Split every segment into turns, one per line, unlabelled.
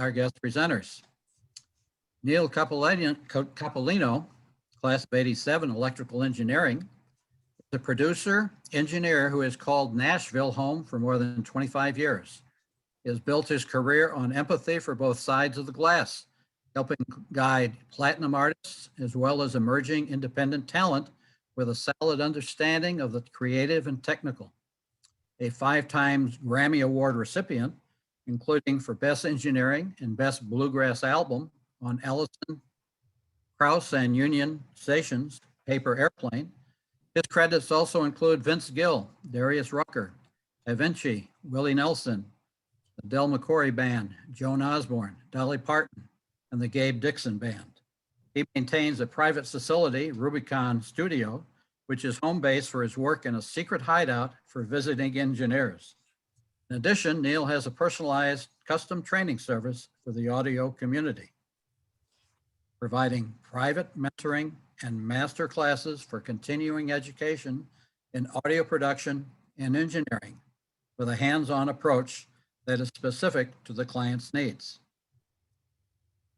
our guest presenters. Neil Capolino, class of '87, electrical engineering, is a producer, engineer who has called Nashville home for more than 25 years. He has built his career on empathy for both sides of the glass, helping guide platinum artists as well as emerging independent talent with a solid understanding of the creative and technical. A 5-time Grammy Award recipient, including for Best Engineering and Best Bluegrass Album on Ellison, Krauss, and Union Station's Paper Airplane. His credits also include Vince Gill, Darius Rucker, Da Vinci, Willie Nelson, the Del McCoury Band, Joan Osborne, Dolly Parton, and the Gabe Dixon Band. He maintains a private facility, Rubicon Studio, which is home base for his work in a secret hideout for visiting engineers. In addition, Neil has a personalized custom training service for the audio community, providing private mentoring and master classes for continuing education in audio production and engineering with a hands-on approach that is specific to the client's needs.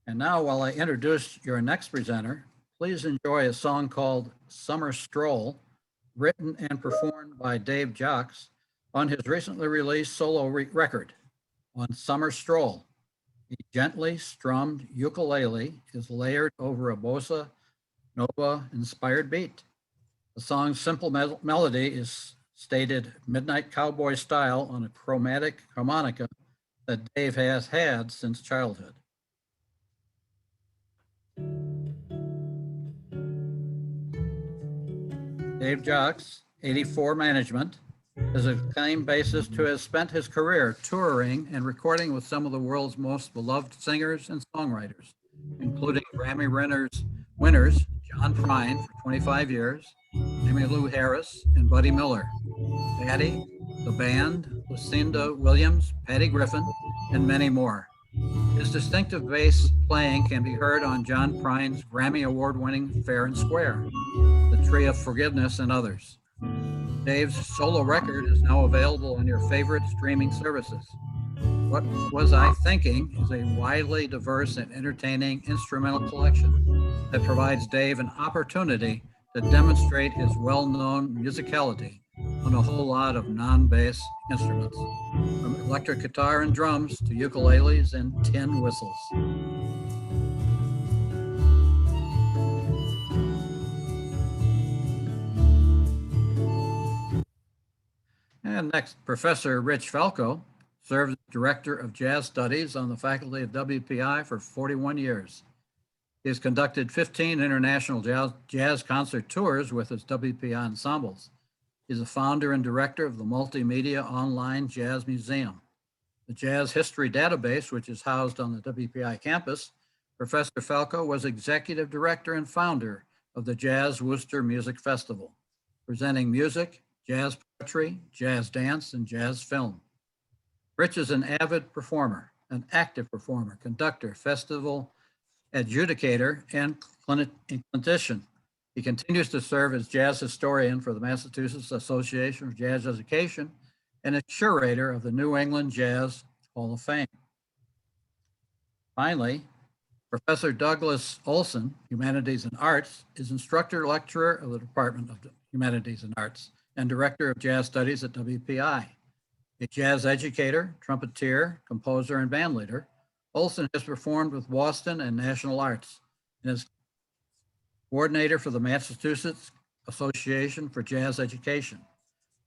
And now, while I introduce your next presenter, please enjoy a song called Summer Stroll, written and performed by Dave Jocks on his recently released solo record. On Summer Stroll, a gently strummed ukulele is layered over a bossa nova inspired beat. The song's simple melody is stated midnight cowboy style on a chromatic harmonica that Dave has had since childhood. Dave Jocks, 84 Management, is a acclaimed bassist who has spent his career touring and recording with some of the world's most beloved singers and songwriters, including Grammy winners John Prine for 25 years, Emmylou Harris, and Buddy Miller, Patty, the band, Lucinda Williams, Patty Griffin, and many more. His distinctive bass playing can be heard on John Prine's Grammy Award-winning Fair and Square, The Tree of Forgiveness, and others. Dave's solo record is now available on your favorite streaming services. What Was I Thinking is a widely diverse and entertaining instrumental collection that provides Dave an opportunity to demonstrate his well-known musicality on a whole lot of non-bass instruments, from electric guitar and drums to ukuleles and tin whistles. And next, Professor Rich Falco served as Director of Jazz Studies on the faculty of WPI for 41 years. He has conducted 15 international jazz concert tours with his WPI ensembles. He's a founder and director of the Multimedia Online Jazz Museum. The Jazz History Database, which is housed on the WPI campus. Professor Falco was executive director and founder of the Jazz Worcester Music Festival, presenting music, jazz poetry, jazz dance, and jazz film. Rich is an avid performer, an active performer, conductor, festival adjudicator, and clinician. He continues to serve as jazz historian for the Massachusetts Association of Jazz Education and as curator of the New England Jazz Hall of Fame. Finally, Professor Douglas Olsen, Humanities and Arts, is instructor lecturer of the Department of Humanities and Arts and director of jazz studies at WPI. A jazz educator, trumpeter, composer, and band leader, Olsen has performed with Boston and National Arts and is coordinator for the Massachusetts Association for Jazz Education.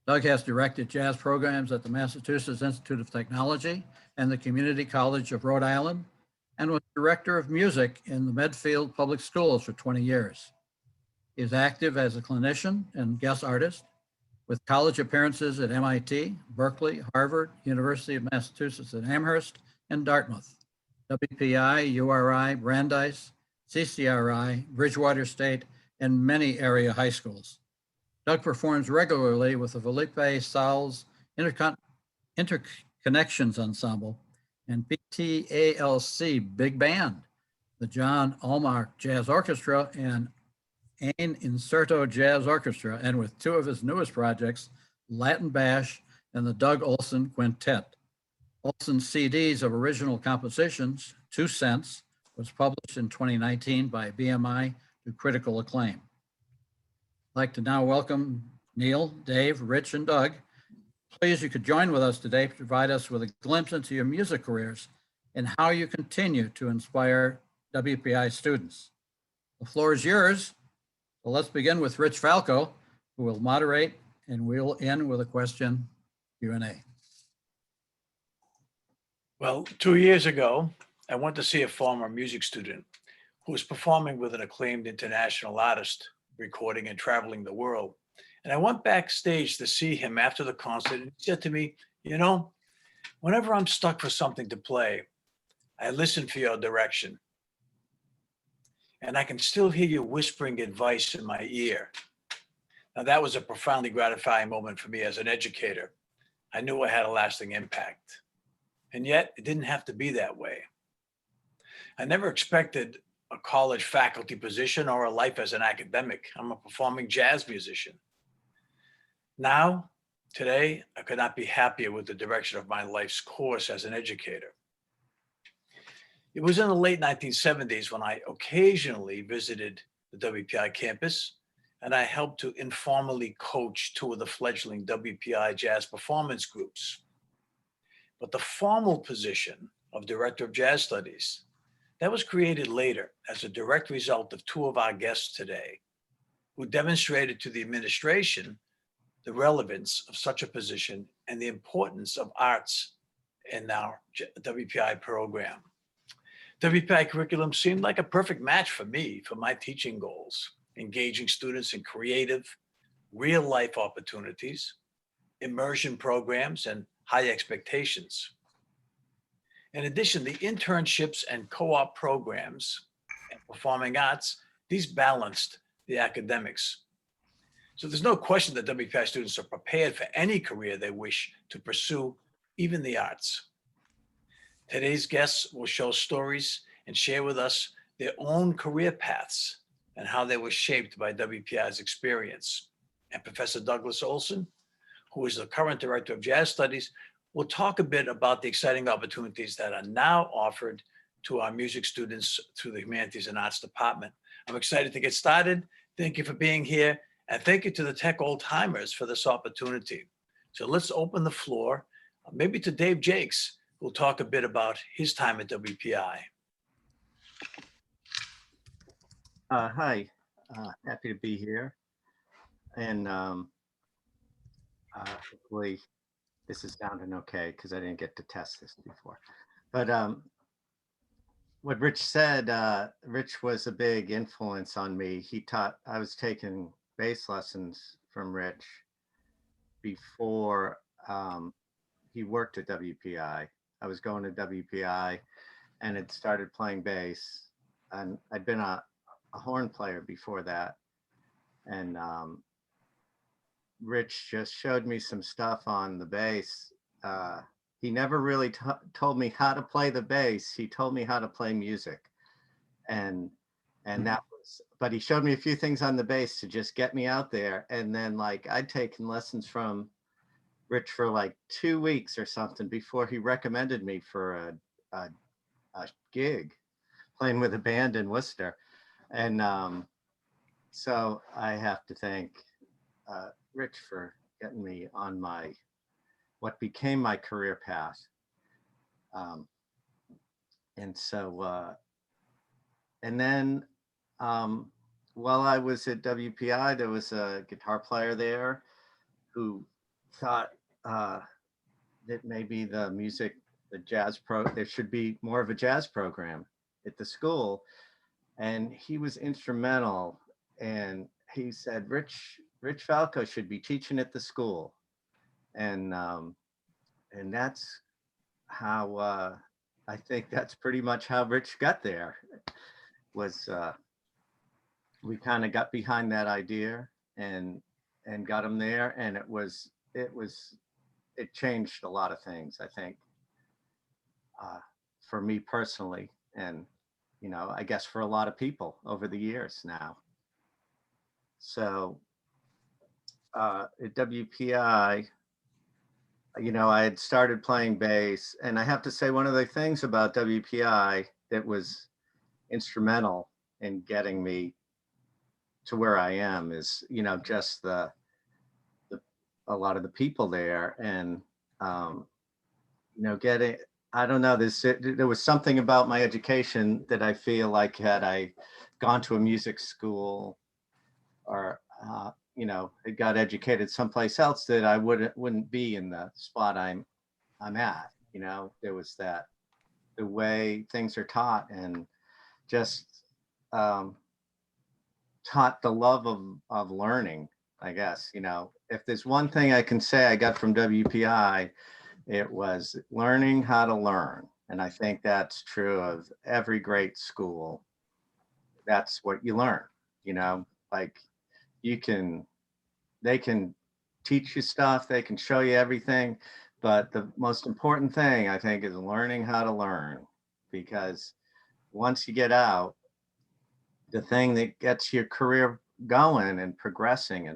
Doug has directed jazz programs at the Massachusetts Institute of Technology and the Community College of Rhode Island, and was director of music in the Medfield Public Schools for 20 years. He is active as a clinician and guest artist, with college appearances at MIT, Berkeley, Harvard, University of Massachusetts at Amherst, and Dartmouth, WPI, URI, Brandeis, CCRI, Bridgewater State, and many area high schools. Doug performs regularly with the Felipe Sal's Interconnections Ensemble and PTALC Big Band, the John Allmark Jazz Orchestra, and Ein Inserto Jazz Orchestra, and with two of his newest projects, Latin Bash and the Doug Olsen Quintet. Olsen CDs of original compositions, 2 cents, was published in 2019 by BMI to critical acclaim. I'd like to now welcome Neil, Dave, Rich, and Doug. Please, you could join with us today to provide us with a glimpse into your music careers and how you continue to inspire WPI students. The floor is yours. So let's begin with Rich Falco, who will moderate, and we'll end with a question Q&A.
Well, 2 years ago, I went to see a former music student who was performing with an acclaimed international artist, recording and traveling the world. And I went backstage to see him after the concert, and he said to me, you know, whenever I'm stuck for something to play, I listen for your direction. And I can still hear you whispering advice in my ear. Now, that was a profoundly gratifying moment for me as an educator. I knew I had a lasting impact. And yet, it didn't have to be that way. I never expected a college faculty position or a life as an academic. I'm a performing jazz musician. Now, today, I could not be happier with the direction of my life's course as an educator. It was in the late 1970s when I occasionally visited the WPI campus, and I helped to informally coach 2 of the fledgling WPI jazz performance groups. But the formal position of Director of Jazz Studies, that was created later as a direct result of 2 of our guests today, who demonstrated to the administration the relevance of such a position and the importance of arts in our WPI program. WPI curriculum seemed like a perfect match for me, for my teaching goals, engaging students in creative, real-life opportunities, immersion programs, and high expectations. In addition, the internships and co-op programs and performing arts, these balanced the academics. So there's no question that WPI students are prepared for any career they wish to pursue, even the arts. Today's guests will show stories and share with us their own career paths and how they were shaped by WPI's experience. And Professor Douglas Olsen, who is the current Director of Jazz Studies, will talk a bit about the exciting opportunities that are now offered to our music students through the Humanities and Arts Department. I'm excited to get started. Thank you for being here. And thank you to the Tech Old Timers for this opportunity. So let's open the floor, maybe to Dave Jakes, who'll talk a bit about his time at WPI.
Hi, happy to be here. And hopefully this is sounding okay because I didn't get to test this before. But what Rich said, Rich was a big influence on me. I was taking bass lessons from Rich before he worked at WPI. I was going to WPI and had started playing bass, and I'd been a horn player before that. And Rich just showed me some stuff on the bass. He never really told me how to play the bass. He told me how to play music. And that was, but he showed me a few things on the bass to just get me out there. And then like I'd taken lessons from Rich for like 2 weeks or something before he recommended me for a gig playing with a band in Worcester. And so I have to thank Rich for getting me on what became my career path. And then while I was at WPI, there was a guitar player there who thought that maybe there should be more of a jazz program at the school. And he was instrumental, and he said, Rich Falco should be teaching at the school. And that's how, I think that's pretty much how Rich got there, was we kind of got behind that idea and got him there. And it changed a lot of things, I think, for me personally, and, you know, I guess for a lot of people over the years now. So at WPI, you know, I had started playing bass, and I have to say one of the things about WPI that was instrumental in getting me to where I am is, you know, just the a lot of the people there, and um, you know, getting, I don't know, there was something about my education that I feel like had I gone to a music school or you know, had got educated someplace else, that I wouldn't be in the spot I'm at. You know, there was that, the way things are taught, and just um, taught the love of learning, I guess. You know, if there's one thing I can say I got from WPI, it was learning how to learn. And I think that's true of every great school. That's what you learn, you know, like you can, they can teach you stuff, they can show you everything. But the most important thing, I think, is learning how to learn. Because once you get out, the thing that gets your career going and progressing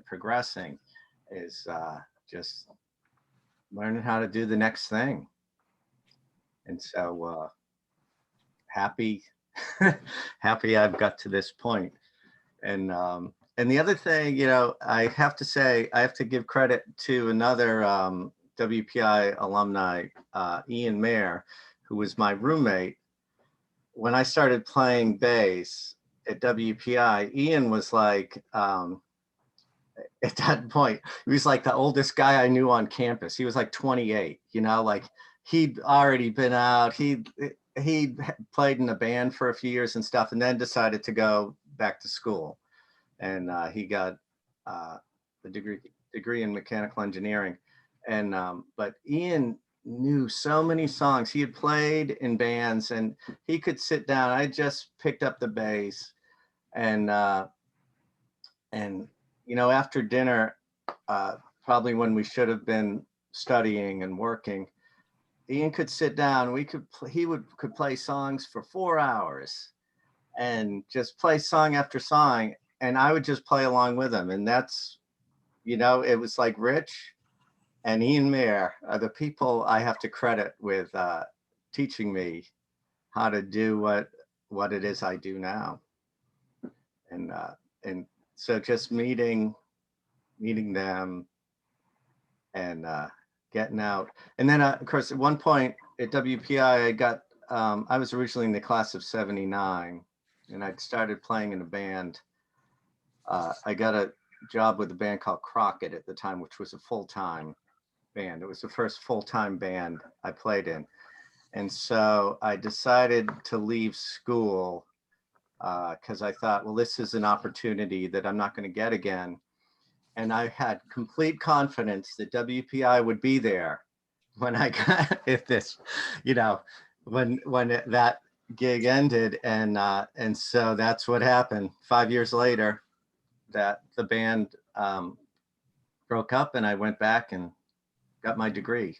is just learning how to do the next thing. And so happy, happy I've got to this point. And the other thing, you know, I have to say, I have to give credit to another WPI alumni, Ian Mayer, who was my roommate. When I started playing bass at WPI, Ian was like, at that point, he was like the oldest guy I knew on campus. He was like 28, you know, like he'd already been out. He played in a band for a few years and stuff, and then decided to go back to school. And he got the degree in mechanical engineering. And but Ian knew so many songs. He had played in bands, and he could sit down. I just picked up the bass, and and you know, after dinner, probably when we should have been studying and working, Ian could sit down. Could play songs for 4 hours and just play song after song, and I would just play along with him. And that's, you know, it was like Rich and Ian Mayer are the people I have to credit with teaching me how to do what it is I do now. And so just meeting them and getting out. And then of course, at one point at WPI, I was originally in the class of '79, and I'd started playing in a band. I got a job with a band called Crockett at the time, which was a full-time band. It was the first full-time band I played in. And so I decided to leave school because I thought, well, this is an opportunity that I'm not going to get again. And I had complete confidence that WPI would be there when I got, if this, you know, that gig ended. And so that's what happened. 5 years later, that the band broke up, and I went back and got my degree.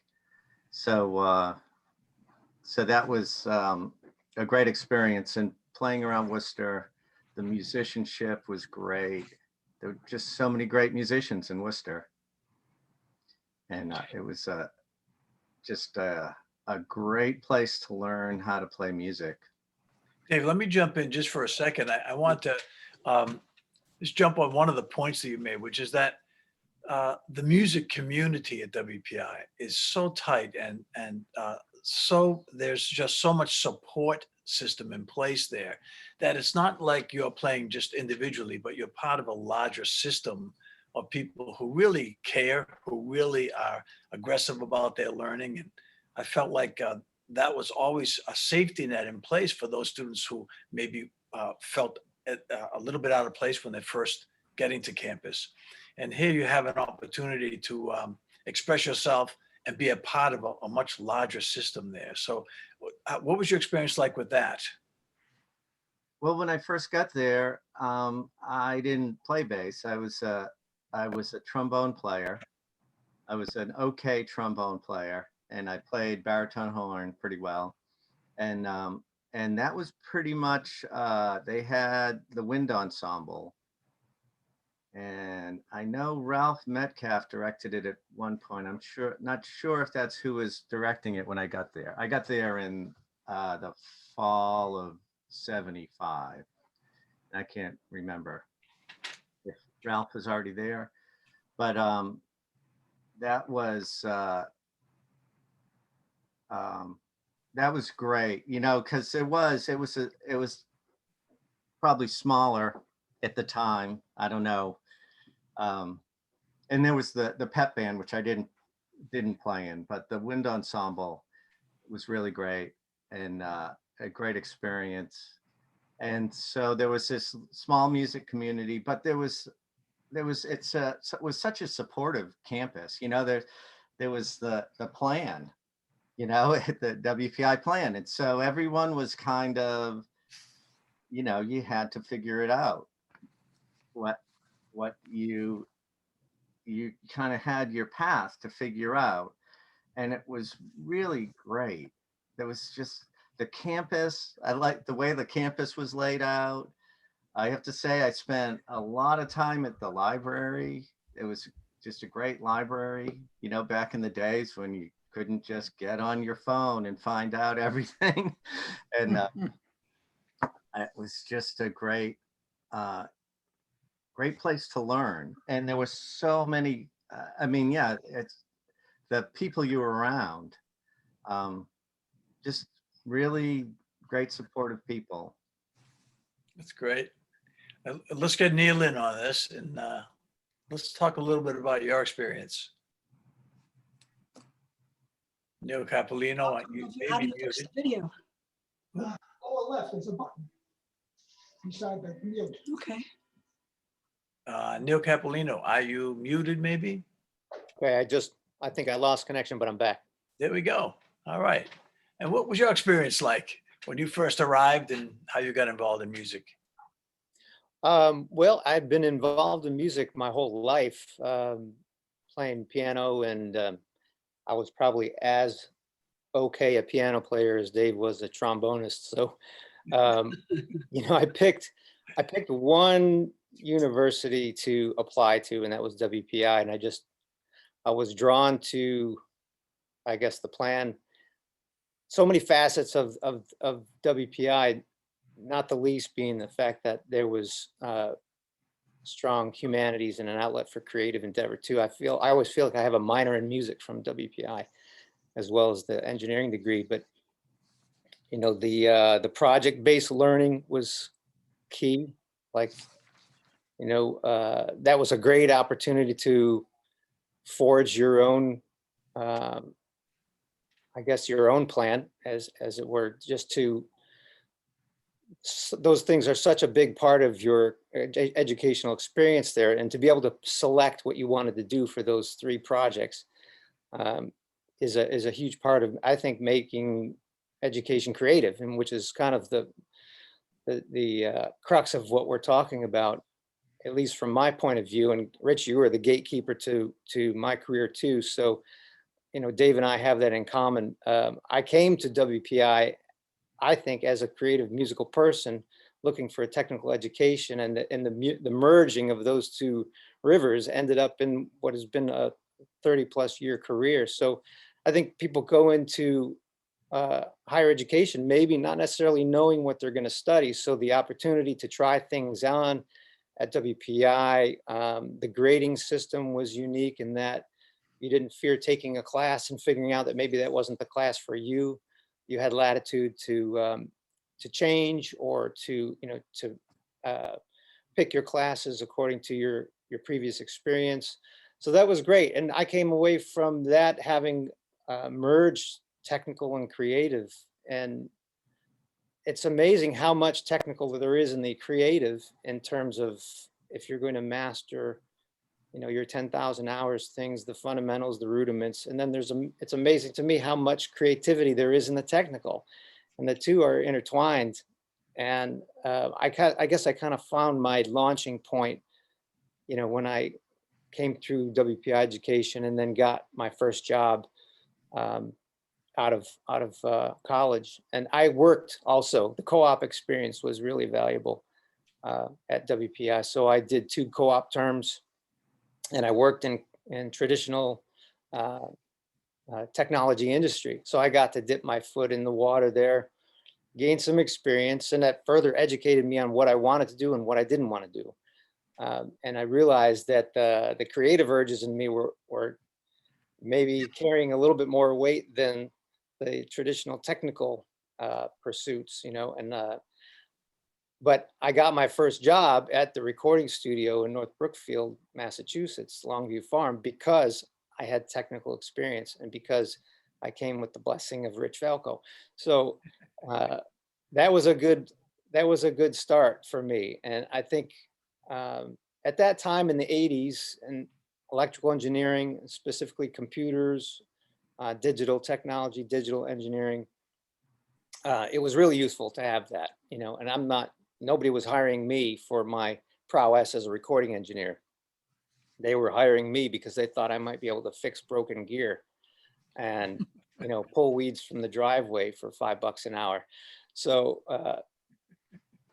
So so that was a great experience. And playing around Worcester, the musicianship was great. There were just so many great musicians in Worcester, and it was just a great place to learn how to play music.
Dave, let me jump in just for a second. I want to just jump on one of the points that you made, which is that the music community at WPI is so tight, and so there's just so much support system in place there, that it's not like you're playing just individually, but you're part of a larger system of people who really care, who really are aggressive about their learning. And I felt like that was always a safety net in place for those students who maybe felt a little bit out of place when they first getting to campus. And here you have an opportunity to express yourself and be a part of a much larger system there. So what was your experience like with that?
Well, when I first got there, I didn't play bass. I was a trombone player. I was an okay trombone player, and I played baritone horn pretty well. And that was pretty much, they had the wind ensemble, And I know Ralph Metcalf directed it at one point. I'm not sure if that's who was directing it when I got there. I got there in the fall of '75. I can't remember if Ralph was already there, but that was um, that was great, you know, because it was probably smaller at the time. I don't know. Um, and there was the pep band, which I didn't play in, but the wind ensemble was really great and a great experience. And so there was this small music community, but it was such a supportive campus. You know, there was the plan, you know, the WPI plan, and so everyone was kind of, you know, you had to figure it out. What what you kind of had your path to figure out, and it was really great. There was just the campus. I liked the way the campus was laid out. I have to say, I spent a lot of time at the library. It was just a great library, you know, back in the days when you couldn't just get on your phone and find out everything. And it was just a uh, great place to learn. And there were so many, I mean, yeah, it's the people you were around, um, just really great supportive people.
That's great. Let's get Neil in on this, and let's talk a little bit about your experience. Neil Capolino, you may
How do
be
you fix the
muted.
video?
Lower left, there's a button beside the mute.
Okay.
Neil Capolino, are you muted maybe?
Okay, I think I lost connection, but I'm back.
There we go. All right. And what was your experience like when you first arrived and how you got involved in music?
Well, I've been involved in music my whole life, playing piano, and I was probably as okay a piano player as Dave was a trombonist. So, you know, I picked one university to apply to, and that was WPI. And I was drawn to, I guess, the plan. So many facets of WPI, not the least being the fact that there was strong humanities and an outlet for creative endeavor too. I always feel like I have a minor in music from WPI, as well as the engineering degree. But you know, the project-based learning was key. Like, you know, that was a great opportunity to forge your own, I guess, your own plan, as it were, just to. Those things are such a big part of your educational experience there, and to be able to select what you wanted to do for those three projects is a huge part of, I think, making education creative, and which is kind of the crux of what we're talking about, at least from my point of view. And Rich, you were the gatekeeper to my career too, so you know, Dave and I have that in common. I came to WPI, I think, as a creative musical person looking for a technical education, and the merging of those two rivers ended up in what has been a 30+ year career. So I think people go into higher education maybe not necessarily knowing what they're going to study. So the opportunity to try things on at WPI, the grading system was unique in that you didn't fear taking a class and figuring out that maybe that wasn't the class for you. You had latitude to change, or to, you know, to pick your classes according to your previous experience. So that was great, and I came away from that having merged technical and creative. And it's amazing how much technical there is in the creative, in terms of, if you're going to master, you know, your 10,000 hours things, the fundamentals, the rudiments. And then it's amazing to me how much creativity there is in the technical, and the two are intertwined. And I guess I kind of found my launching point, you know, when I came through WPI education and then got my first job out of college. And I worked also, the co-op experience was really valuable. at WPI. So I did 2 co-op terms, and I worked in traditional technology industry. So I got to dip my foot in the water there, gain some experience, and that further educated me on what I wanted to do and what I didn't want to do. And I realized that the creative urges in me were maybe carrying a little bit more weight than the traditional technical pursuits, you know. And but I got my first job at the recording studio in North Brookfield, Massachusetts, Longview Farm, because I had technical experience and because I came with the blessing of Rich Falco. So that was a good start for me. And I think at that time in the 80s, and electrical engineering, specifically computers, digital technology, digital engineering, it was really useful to have that, you know. And nobody was hiring me for my prowess as a recording engineer. They were hiring me because they thought I might be able to fix broken gear and, you know, pull weeds from the driveway for $5 an hour. So,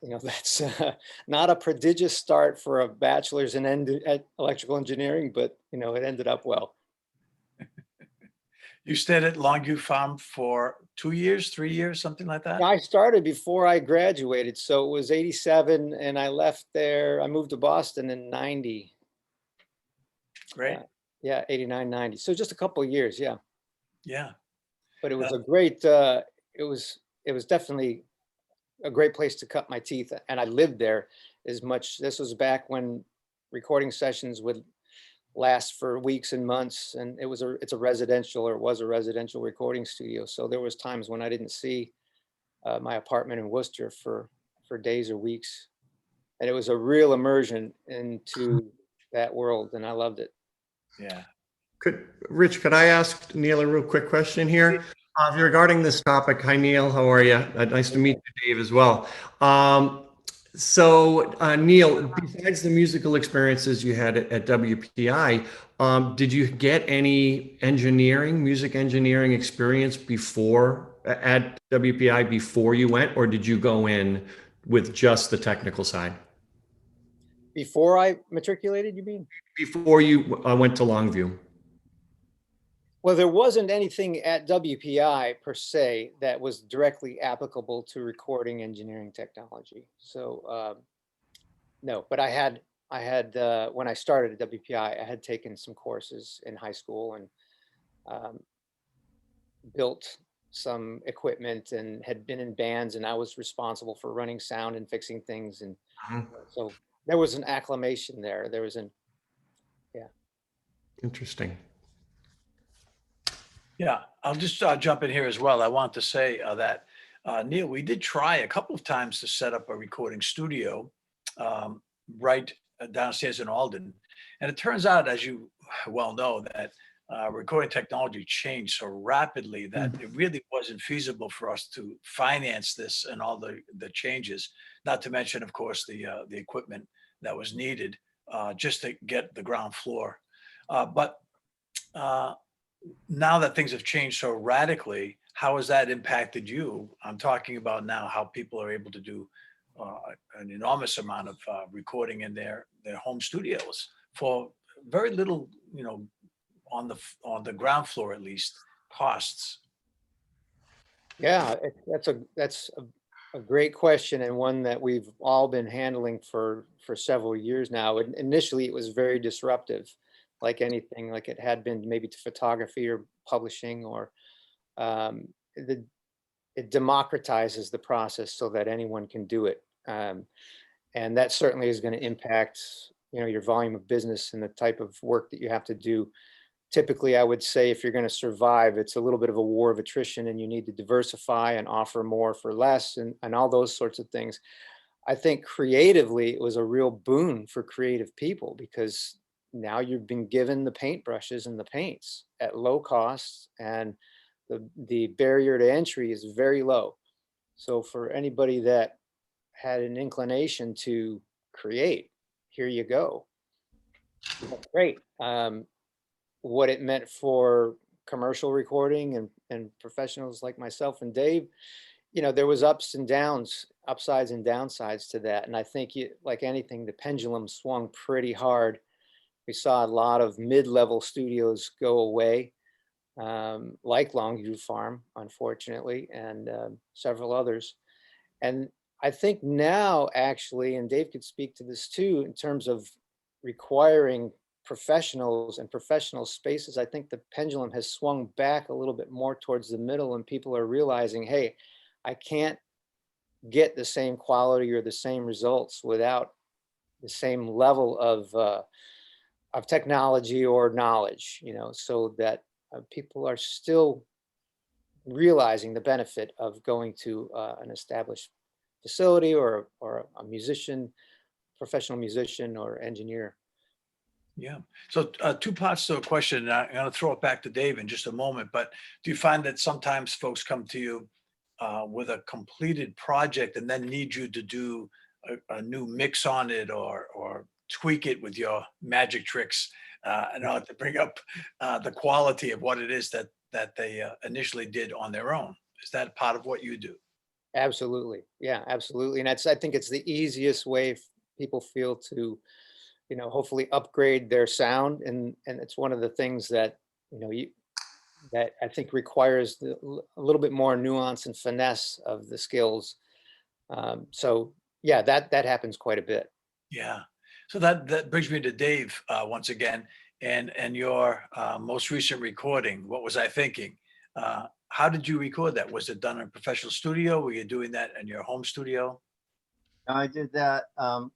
you know, that's not a prodigious start for a bachelor's in electrical engineering, but, you know, it ended up well.
You stayed at Longview Farm for 2 years, 3 years, something like that?
I started before I graduated, so it was 87, and I left there. I moved to Boston in 90.
Great.
Yeah, 89, 90. So just a couple of years, yeah.
Yeah.
But it was a great, it was definitely a great place to cut my teeth. And I lived there as much. This was back when recording sessions would last for weeks and months, and it was a residential recording studio. So there was times when I didn't see my apartment in Worcester for days or weeks, and it was a real immersion into that world, and I loved it.
Yeah.
Rich, could I ask Neil a real quick question here? Regarding this topic. Hi, Neil. How are you? Nice to meet you, Dave, as well. Neil, besides the musical experiences you had at WPI, did you get any music engineering experience at WPI before you went, or did you go in with just the technical side?
Before I matriculated, you mean?
Before you went to Longview?
Well, there wasn't anything at WPI per se that was directly applicable to recording engineering technology. So no, but I had when I started at WPI, I had taken some courses in high school and built some equipment and had been in bands, and I was responsible for running sound and fixing things. And so there was an acclimation there. Yeah.
Interesting.
Yeah, I'll just jump in here as well. I want to say that, Neil, we did try a couple of times to set up a recording studio right downstairs in Alden. And it turns out, as you well know, that recording technology changed so rapidly that it really wasn't feasible for us to finance this and all the changes, not to mention, of course, the equipment that was needed just to get the ground floor. But now that things have changed so radically, how has that impacted you? I'm talking about now how people are able to do an enormous amount of recording in their home studios for very little, you know, on the ground floor at least, costs.
Yeah, that's a great question, and one that we've all been handling for several years now. And initially, it was very disruptive, like anything, like it had been maybe to photography or publishing, or it democratizes the process so that anyone can do it. And that certainly is going to impact, you know, your volume of business and the type of work that you have to do. Typically, I would say if you're going to survive, it's a little bit of a war of attrition, and you need to diversify and offer more for less, and all those sorts of things. I think creatively, it was a real boon for creative people, because now you've been given the paintbrushes and the paints at low cost, and the barrier to entry is very low. So for anybody that had an inclination to create, here you go. That's great. What it meant for commercial recording and professionals like myself and Dave, you know, there was ups and downs. upsides and downsides to that. And I think like anything, the pendulum swung pretty hard. We saw a lot of mid-level studios go away, like Longview Farm, unfortunately, and several others. And I think now, actually, and Dave could speak to this too, in terms of requiring professionals and professional spaces, I think the pendulum has swung back a little bit more towards the middle, and people are realizing, hey, I can't get the same quality or the same results without the same level of technology or knowledge, so that people are still realizing the benefit of going to an established facility or a musician, professional musician or engineer.
Yeah. So two parts to a question. And I'm going to throw it back to Dave in just a moment. But do you find that sometimes folks come to you with a completed project and then need you to do a new mix on it or tweak it with your magic tricks in order to bring up the quality of what it is that they initially did on their own? Is that part of what you do?
Absolutely. Yeah, absolutely. And I think it's the easiest way people feel to, hopefully upgrade their sound. And it's one of the things that, that I think requires a little bit more nuance and finesse of the skills. So yeah, that happens quite a bit.
Yeah. So that brings me to Dave once again, and your most recent recording. What was I thinking? How did you record that? Was it done in a professional studio? Were you doing that in your home studio?
I did that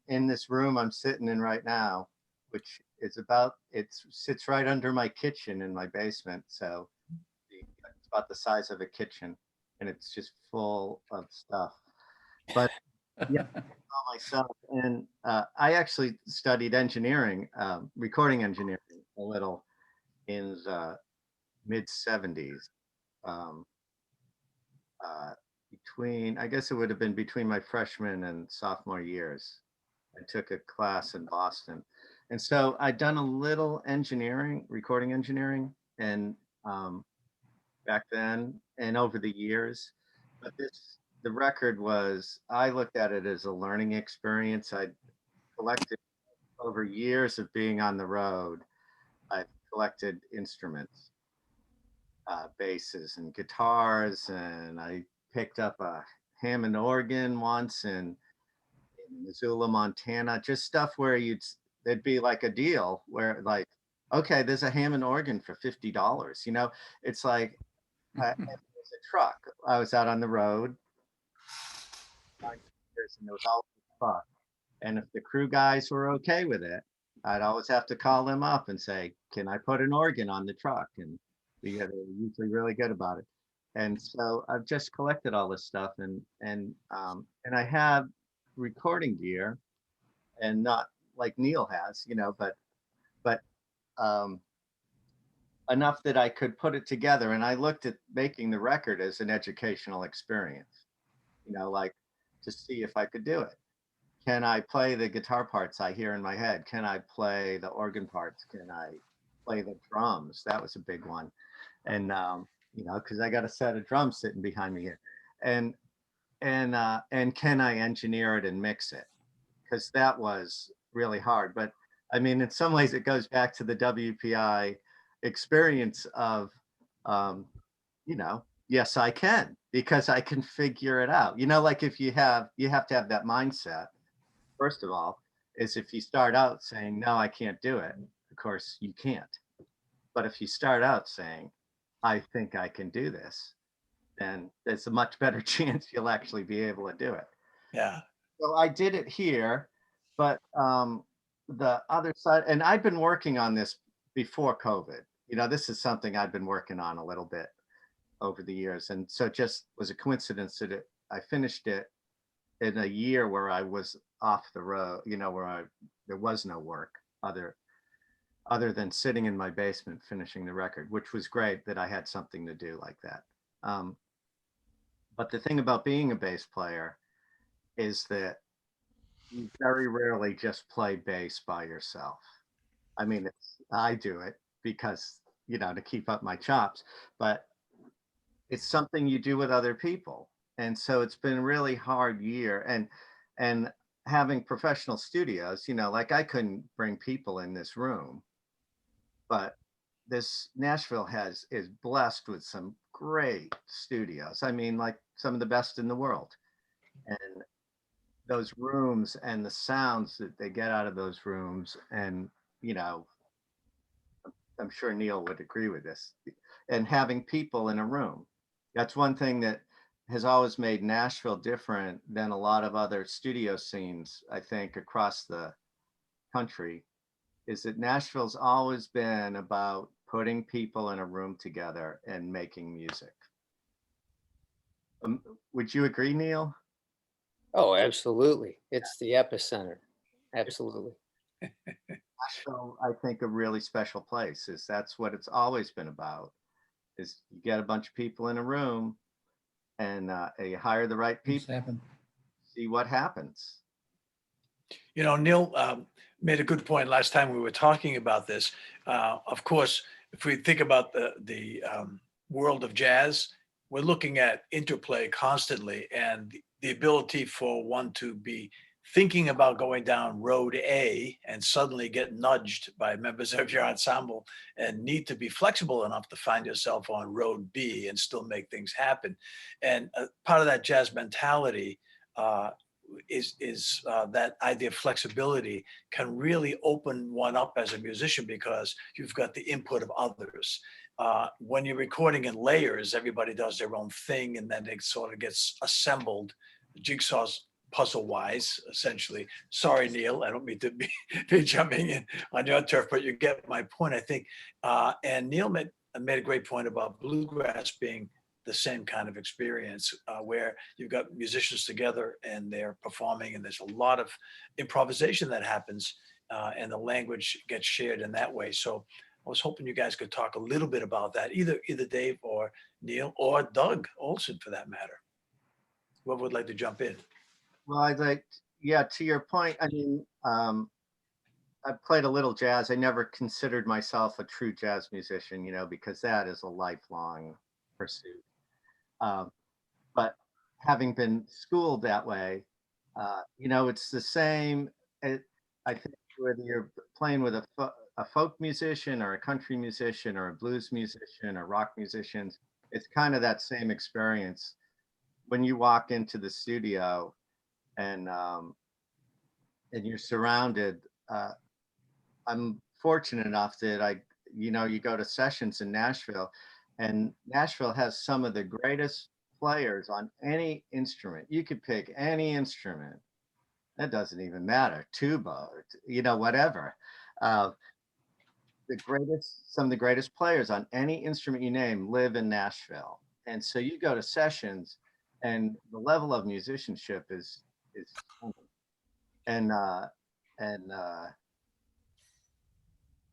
in this room I'm sitting in right now, which is it sits right under my kitchen in my basement. So it's about the size of a kitchen, and it's just full of stuff. But yeah, all myself. And I actually studied engineering, recording engineering a little in the mid 70s. Um, I guess it would have been between my freshman and sophomore years. I took a class in Boston. And so I'd done a little engineering, recording engineering, and back then and over the years. But the record I looked at it as a learning experience. I collected over years of being on the road. I've collected instruments, basses and guitars, and I picked up a Hammond organ once in Missoula, Montana, just stuff where there'd be like a deal where like, okay, there's a Hammond organ for $50. It's like, and there's a truck. I was out on the road, and there was always a truck. And if the crew guys were okay with it, I'd always have to call them up and say, can I put an organ on the truck? And they were usually really good about it. And so I've just collected all this stuff, and I have recording gear, and not like Neil has, but um, enough that I could put it together. And I looked at making the record as an educational experience, like to see if I could do it. Can I play the guitar parts I hear in my head? Can I play the organ parts? Can I play the drums? That was a big one. And, because I got a set of drums sitting behind me here. And can I engineer it and mix it? Because that was really hard. But I mean, in some ways, it goes back to the WPI experience of, yes, I can, because I can figure it out. Like if you have to have that mindset. First of all, is if you start out saying, no, I can't do it, of course you can't. But if you start out saying, I think I can do this, then there's a much better chance you'll actually be able to do it.
Yeah.
So I did it here, but the other side, and I've been working on this before COVID. This is something I've been working on a little bit over the years. And so it just was a coincidence that I finished it in a year where I was off the road, where there was no work other than sitting in my basement finishing the record, which was great that I had something to do like that. But the thing about being a bass player is that you very rarely just play bass by yourself. I mean, I do it because, to keep up my chops, but it's something you do with other people. And so it's been a really hard year. And having professional studios, you know, like I couldn't bring people in this room, but this Nashville is blessed with some great studios. I mean, like some of the best in the world. And those rooms and the sounds that they get out of those rooms, and you know, I'm sure Neil would agree with this, and having people in a room. That's one thing that has always made Nashville different than a lot of other studio scenes, I think, across the country, is that Nashville's always been about putting people in a room together and making music. Would you agree, Neil?
Oh, absolutely. It's the epicenter. Absolutely.
Nashville, I think, a really special place is that's what it's always been about. Is you get a bunch of people in a room, and you hire the right
Things
people,
happen.
see what happens.
You know, Neil made a good point last time we were talking about this. Of course, if we think about the world of jazz, we're looking at interplay constantly, and the ability for one to be thinking about going down road A and suddenly get nudged by members of your ensemble and need to be flexible enough to find yourself on road B and still make things happen. And part of that jazz mentality is that idea of flexibility can really open one up as a musician because you've got the input of others. When you're recording in layers, everybody does their own thing, and then it sort of gets assembled, jigsaws puzzle wise, essentially. Sorry, Neil, I don't mean to be jumping in on your turf, but you get my point, I think. And Neil made a great point about bluegrass being the same kind of experience where you've got musicians together and they're performing, and there's a lot of improvisation that happens, and the language gets shared in that way. So I was hoping you guys could talk a little bit about that, either Dave or Neil or Doug Olsen for that matter. Whoever would like to jump in.
Well, I'd like, yeah, to your point, I mean, I played a little jazz. I never considered myself a true jazz musician, you know, because that is a lifelong pursuit. But having been schooled that way, you know, it's the same. I think whether you're playing with a folk musician or a country musician or a blues musician or rock musicians, it's kind of that same experience when you walk into the studio and you're surrounded. I'm fortunate enough that you know, you go to sessions in Nashville, and Nashville has some of the greatest players on any instrument. You could pick any instrument. That doesn't even matter. Tuba, you know, whatever. Some of the greatest players on any instrument you name live in Nashville. And so you go to sessions, and the level of musicianship is and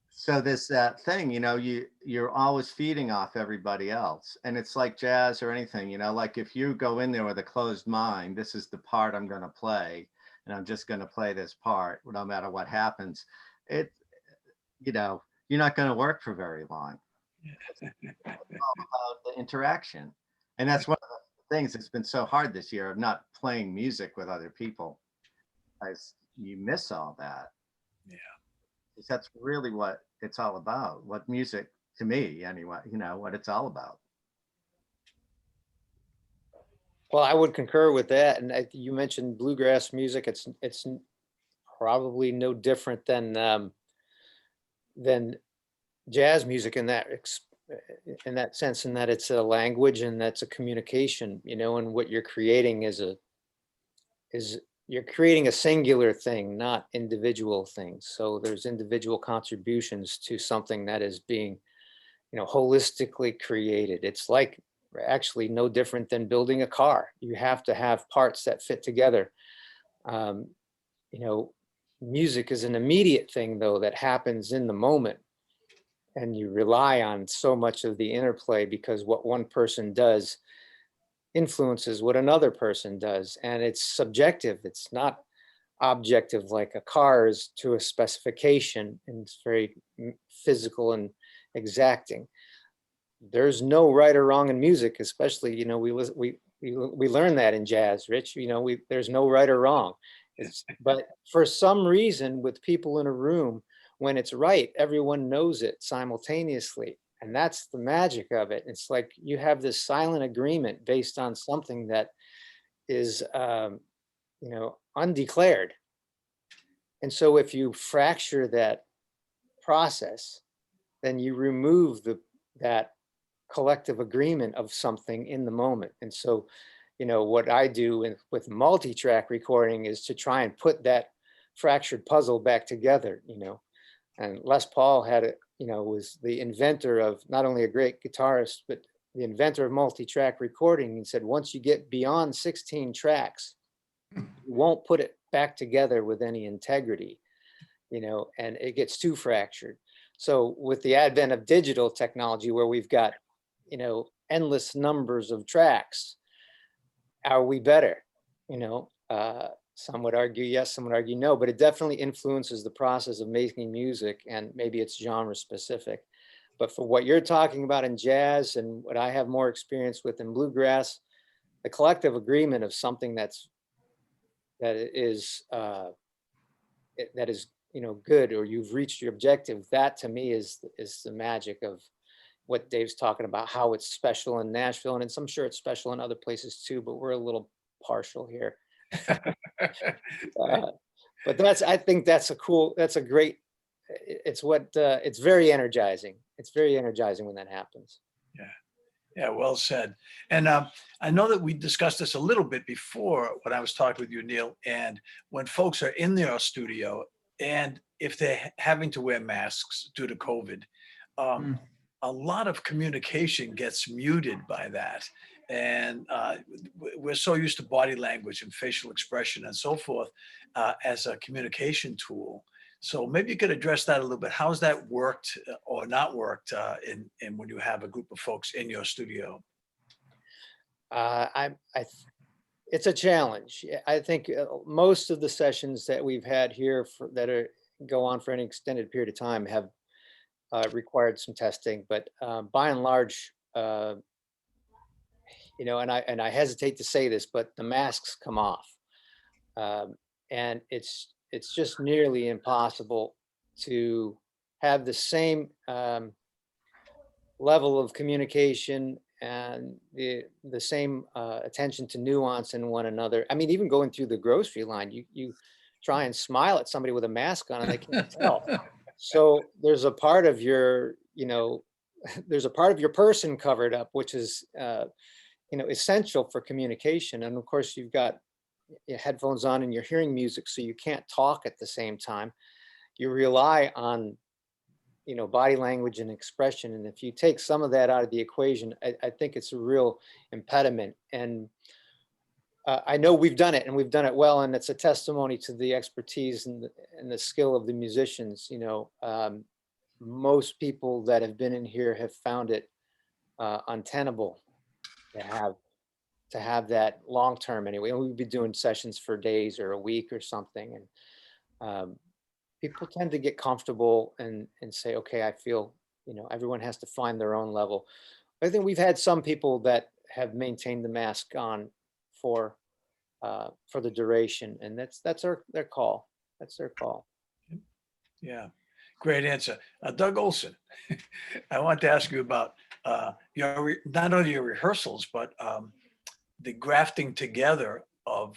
so this that thing, you know, you're always feeding off everybody else, and it's like jazz or anything, you know, like if you go in there with a closed mind, this is the part I'm going to play, and I'm just going to play this part no matter what happens. It, you know, you're not going to work for very long. It's all about the interaction, and that's one of the things that's been so hard this year of not playing music with other people, as you miss all that.
Yeah.
That's really what it's all about. What music, to me anyway, you know, what it's all about.
Well, I would concur with that. And you mentioned bluegrass music. It's probably no different than jazz music in that sense, in that it's a language and that's a communication, you know, and what you're creating is you're creating a singular thing, not individual things. So there's individual contributions to something that is being, you know, holistically created. It's like actually no different than building a car. You have to have parts that fit together. You know, music is an immediate thing though that happens in the moment, and you rely on so much of the interplay because what one person does influences what another person does, and it's subjective. It's not objective like a car is to a specification, and it's very physical and exacting. There's no right or wrong in music, especially, you know, we we learn that in jazz, Rich. There's no right or wrong. But for some reason, with people in a room, when it's right, everyone knows it simultaneously. And that's the magic of it. It's like you have this silent agreement based on something that is, undeclared. And so if you fracture that process, then you remove that collective agreement of something in the moment. And so, what I do with multi-track recording is to try and put that fractured puzzle back together, and Les Paul was the inventor of, not only a great guitarist, but the inventor of multi-track recording. He said, once you get beyond 16 tracks, you won't put it back together with any integrity, and it gets too fractured. So with the advent of digital technology, where we've got, endless numbers of tracks, are we better? Some would argue yes, some would argue no, but it definitely influences the process of making music, and maybe it's genre specific. But for what you're talking about in jazz and what I have more experience with in bluegrass, the collective agreement of something that is good, or you've reached your objective, that to me is the magic of what Dave's talking about, how it's special in Nashville, and I'm sure it's special in other places too, but we're a little partial here. But I think that's a great, it's very energizing. It's very energizing when that happens.
Yeah, well said. And I know that we discussed this a little bit before when I was talking with you, Neil, and when folks are in their studio, and if they're having to wear masks due to COVID, a lot of communication gets muted by that. And we're so used to body language and facial expression and so forth as a communication tool. So maybe you could address that a little bit. How's that worked or not worked in when you have a group of folks in your studio?
It's a challenge. I think most of the sessions that we've had here go on for any extended period of time have required some testing, but by and large, and I hesitate to say this, but the masks come off, and it's just nearly impossible to have the same level of communication and the same attention to nuance in one another. I mean, even going through the grocery line, you try and smile at somebody with a mask on and they can't tell. So there's a part of your, there's a part of your person covered up, which is, essential for communication. And of course, you've got your headphones on and you're hearing music, so you can't talk at the same time. You rely on, body language and expression. And if you take some of that out of the equation, I think it's a real impediment. And I know we've done it, and we've done it well, and it's a testimony to the expertise and the skill of the musicians. Most people that have been in here have found it untenable to have that long term anyway. And we'd be doing sessions for days or a week or something, and people tend to get comfortable and say, okay, I feel, everyone has to find their own level. I think we've had some people that have maintained the mask on for the duration, and that's their call. That's their call.
Yeah, great answer. Doug Olsen, I want to ask you about not only your rehearsals, but the grafting together of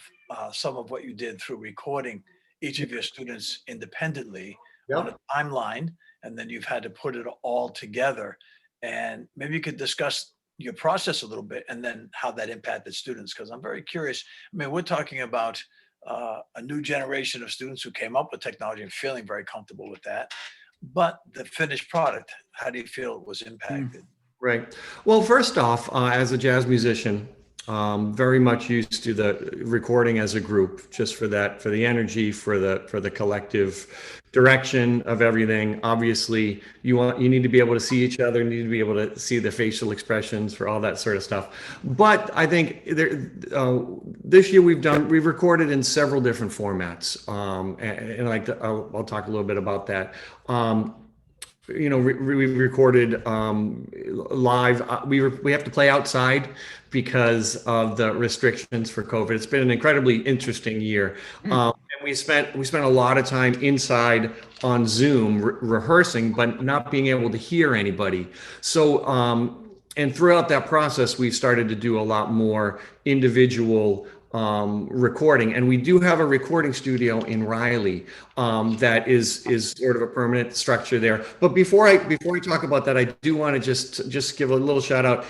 some of what you did through recording each of your students independently on a timeline, and then you've had to put it all together. And maybe you could discuss your process a little bit, and then how that impacted students, because I'm very curious. I mean, we're talking about a new generation of students who came up with technology and feeling very comfortable with that. But the finished product, how do you feel it was impacted?
Right. Well, first off, as a jazz musician, very much used to the recording as a group, just for the energy, for the collective direction of everything. Obviously, you need to be able to see each other, need to be able to see the facial expressions for all that sort of stuff. But I think this year we've recorded in several different formats, and I'll talk a little bit about that. we recorded live. We have to play outside because of the restrictions for COVID. It's been an incredibly interesting year. And we spent a lot of time inside on Zoom rehearsing, but not being able to hear anybody. So, and throughout that process, we've started to do a lot more individual recording, and we do have a recording studio in Riley that is sort of a permanent structure there. But before I talk about that, I do want to just give a little shout out.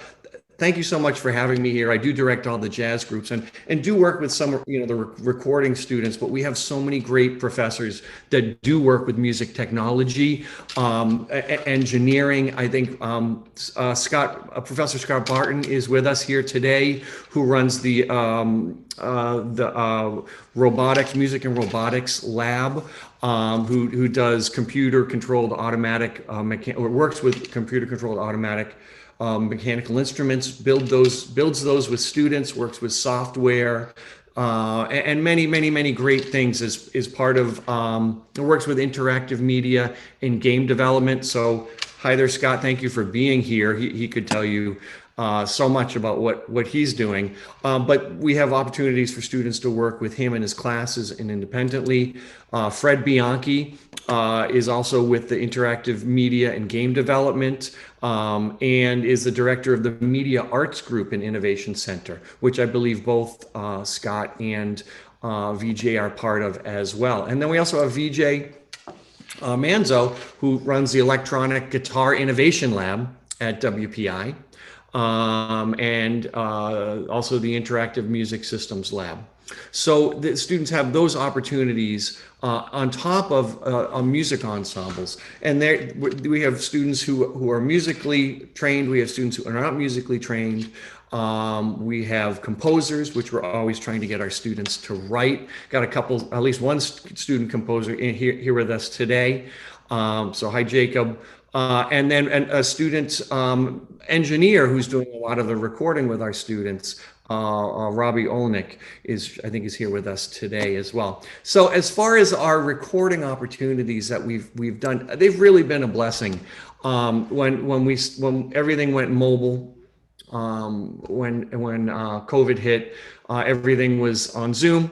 Thank you so much for having me here. I do direct all the jazz groups and do work with some, the recording students, but we have so many great professors that do work with music technology, engineering. I think Professor Scott Barton is with us here today, who runs the robotics, music and robotics lab, who does computer controlled automatic, or works with computer controlled automatic mechanical instruments, builds those with students, works with software, and many great things as part of, works with interactive media and game development. So hi there, Scott. Thank you for being here. He could tell you so much about what he's doing. But we have opportunities for students to work with him in his classes and independently. Fred Bianchi is also with the interactive media and game development, and is the director of the Media Arts Group and Innovation Center, which I believe both Scott and VJ are part of as well. And then we also have VJ Manzo, who runs the Electronic Guitar Innovation Lab at WPI, and also the Interactive Music Systems Lab. So the students have those opportunities on top of music ensembles. And we have students who are musically trained. We have students who are not musically trained. We have composers, which we're always trying to get our students to write. Got at least one student composer here with us today. So hi, Jacob. And then a student engineer who's doing a lot of the recording with our students. Robbie Olnick I think is here with us today as well. So as far as our recording opportunities that we've done, they've really been a blessing. When everything went mobile, when COVID hit, everything was on Zoom.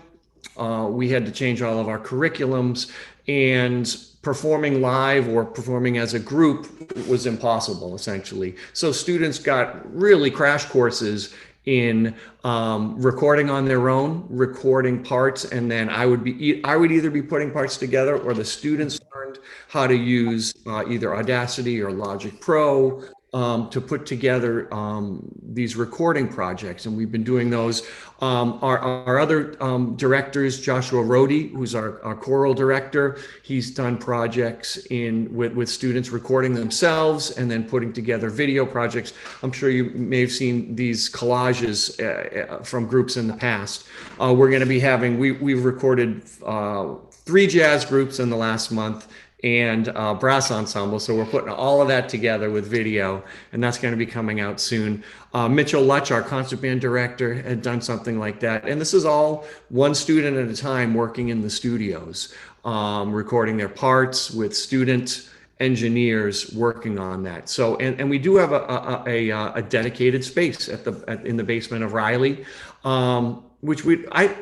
We had to change all of our curriculums, and performing live or performing as a group was impossible, essentially. So students got really crash courses in recording on their own, recording parts, and then I would either be putting parts together, or the students learned how to use either Audacity or Logic Pro to put together these recording projects, and we've been doing those. Our other directors, Joshua Rohde, who's our choral director, he's done projects with students recording themselves and then putting together video projects. I'm sure you may have seen these collages from groups in the past. We're going to be we've recorded 3 jazz groups in the last month, and brass ensemble. So we're putting all of that together with video, and that's going to be coming out soon. Mitchell Lutch, our concert band director, had done something like that. And this is all one student at a time working in the studios, recording their parts with student engineers working on that. So, and we do have a dedicated space in the basement of Riley, which I'd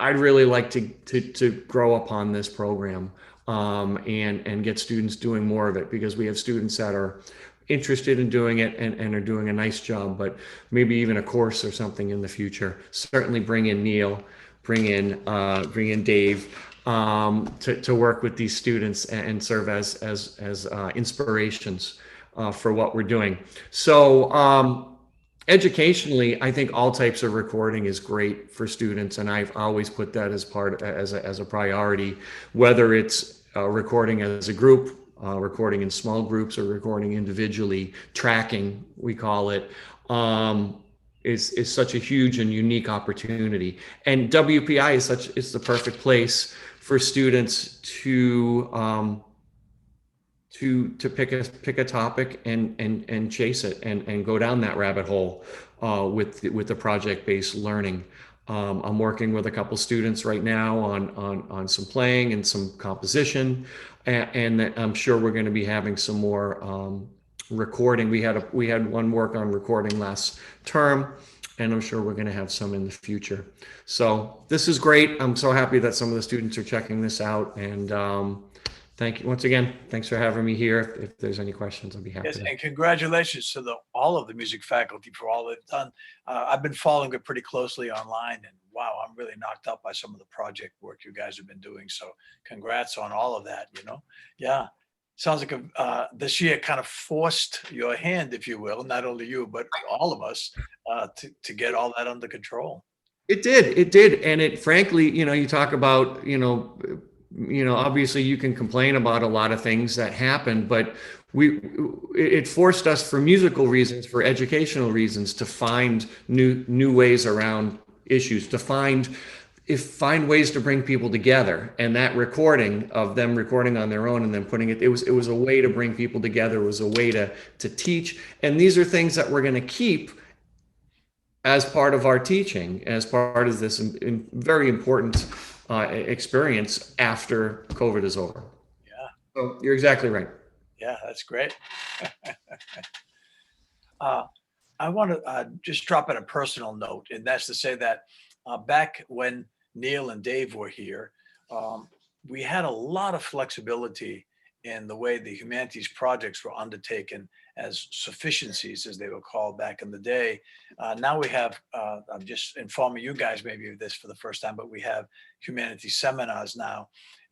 really like to grow upon this program. And get students doing more of it, because we have students that are interested in doing it and are doing a nice job, but maybe even a course or something in the future. Certainly bring in Neil, bring in Dave to work with these students and serve as inspirations for what we're doing. So educationally, I think all types of recording is great for students, and I've always put that as a priority, whether it's recording as a group, recording in small groups, or recording individually. Tracking, we call it, is such a huge and unique opportunity. And WPI is the perfect place for students to pick a topic and chase it and go down that rabbit hole with the project-based learning. I'm working with a couple students right now on some playing and some composition, and I'm sure we're going to be having some more recording. We had one work on recording last term, and I'm sure we're going to have some in the future. So this is great. I'm so happy that some of the students are checking this out, and thank you once again. Thanks for having me here. If there's any questions, I'll be happy
Yes,
to.
and congratulations to all of the music faculty for all they've done. I've been following it pretty closely online, and wow, I'm really knocked up by some of the project work you guys have been doing. So congrats on all of that, Yeah. Sounds like this year kind of forced your hand, if you will, not only you, but all of us, to get all that under control.
It did. And it frankly, you talk about, obviously you can complain about a lot of things that happen, but it forced us for musical reasons, for educational reasons, to find new ways around issues, to find ways to bring people together. And that recording of them recording on their own and then putting it was a way to bring people together. It was a way to teach. And these are things that we're going to keep as part of our teaching, as part of this very important experience after COVID is over.
Yeah.
So you're exactly right.
Yeah, that's great. I want to just drop in a personal note, and that's to say that back when Neil and Dave were here, we had a lot of flexibility in the way the humanities projects were undertaken as sufficiencies, as they were called back in the day. Now we have, I'm just informing you guys maybe of this for the first time, but we have humanities seminars now.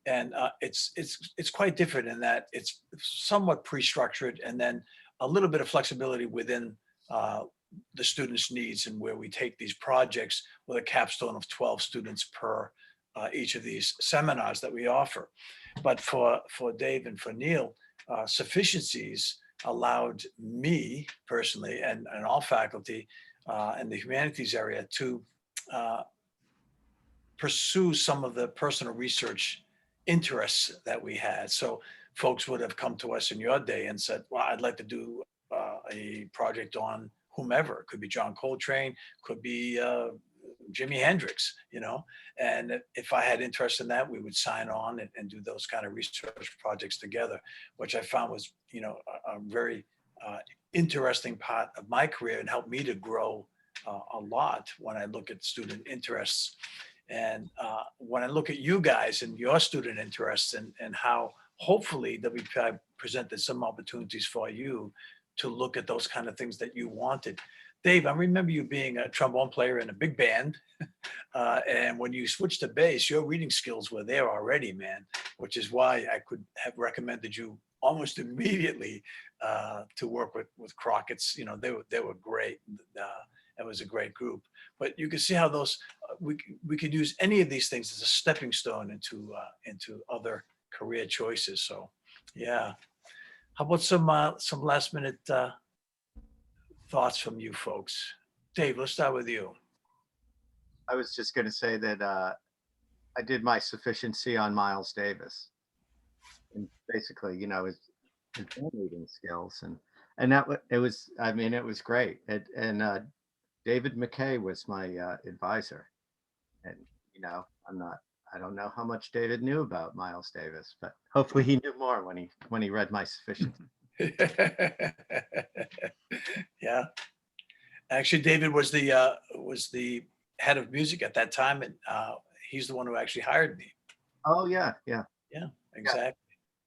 And it's quite different in that it's somewhat pre-structured and then a little bit of flexibility within the students' needs and where we take these projects with a capstone of 12 students per each of these seminars that we offer. But for Dave and for Neil, sufficiencies allowed me personally and all faculty in the humanities area to pursue some of the personal research interests that we had. So folks would have come to us in your day and said, well, I'd like to do a project on whomever. It could be John Coltrane, could be Jimi Hendrix, and if I had interest in that, we would sign on and do those kind of research projects together, which I found was, a very interesting part of my career and helped me to grow a lot when I look at student interests. And when I look at you guys and your student interests and how hopefully WPI presented some opportunities for you to look at those kind of things that you wanted. Dave, I remember you being a trombone player in a big band. And when you switched to bass, your reading skills were there already, man, which is why I could have recommended you almost immediately to work with Crockett's. They were great. It was a great group. But you can see how those we could use any of these things as a stepping stone into other career choices. So, yeah. How about some last minute thoughts from you folks? Dave, let's start with you.
I was just going to say that I did my sufficiency on Miles Davis, and basically, his band reading skills, and it was great. And David McKay was my advisor, and I don't know how much David knew about Miles Davis, but hopefully he knew more when he read my sufficiency.
Yeah, actually, David was the head of music at that time, and he's the one who actually hired me.
Oh yeah,
Exactly.
Yeah.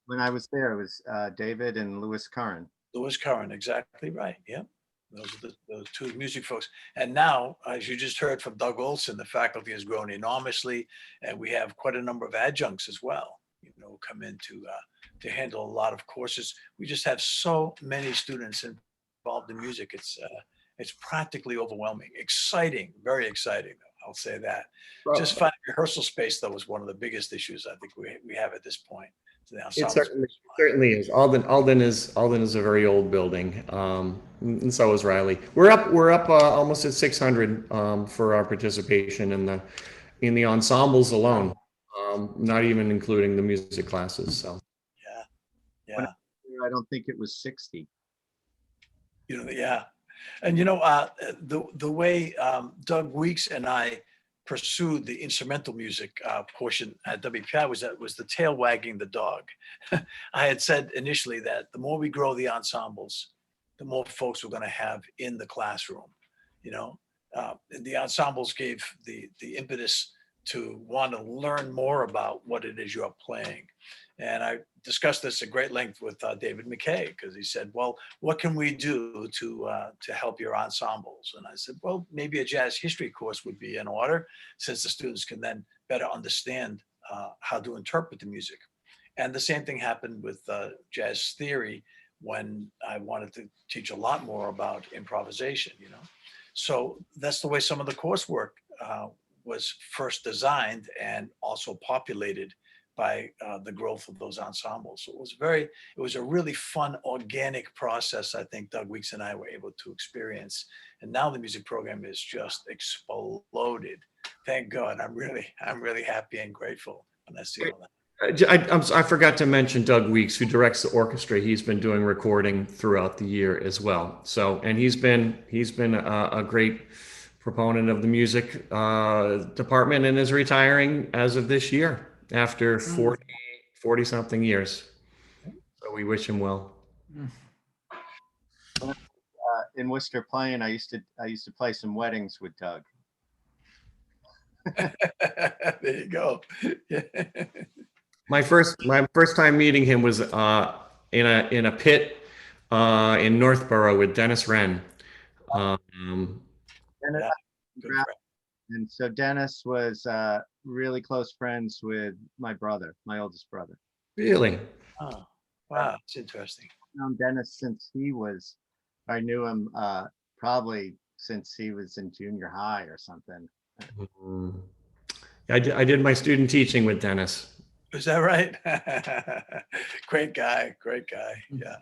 When I was there, it was David and Louis Curran.
Louis Curran, exactly right. Yeah, those are those two music folks. And now, as you just heard from Doug Olsen, the faculty has grown enormously, and we have quite a number of adjuncts as well. Come in to handle a lot of courses. We just have so many students involved in music. It's practically overwhelming. Exciting, very exciting. I'll say that. Just finding rehearsal space, though, is one of the biggest issues I think we have at this point. So
It certainly is. Alden is a very old building, and so is Riley. We're up almost at 600 for our participation in the ensembles alone, not even including the music classes. So
yeah.
I don't think it was 60.
Yeah. And the way Doug Weeks and I pursued the instrumental music portion at WPI was the tail wagging the dog. I had said initially that the more we grow the ensembles, the more folks we're going to have in the classroom. You know, the ensembles gave the impetus to want to learn more about what it is you're playing. And I discussed this at great length with David McKay, because he said, well, what can we do to help your ensembles? And I said, well, maybe a jazz history course would be in order, since the students can then better understand how to interpret the music. And the same thing happened with jazz theory, when I wanted to teach a lot more about improvisation, you know. So that's the way some of the coursework was first designed and also populated by the growth of those ensembles. So it was a really fun, organic process, I think Doug Weeks and I were able to experience. And now the music program is just exploded. Thank God. I'm really happy and grateful when I see all that.
I forgot to mention Doug Weeks, who directs the orchestra. He's been doing recording throughout the year as well. So, and he's been a great proponent of the music department, and is retiring as of this year after 40 something years. So we wish him well.
In Worcester Plain, I used to play some weddings with Doug.
There you go.
My first time meeting him was in a pit in Northborough with Dennis Wren.
And so Dennis was really close friends with my brother, my oldest brother.
Really?
Oh, wow, that's interesting.
I've known Dennis I knew him probably since he was in junior high or something.
I did my student teaching with Dennis.
Is that right? Great guy. Yeah.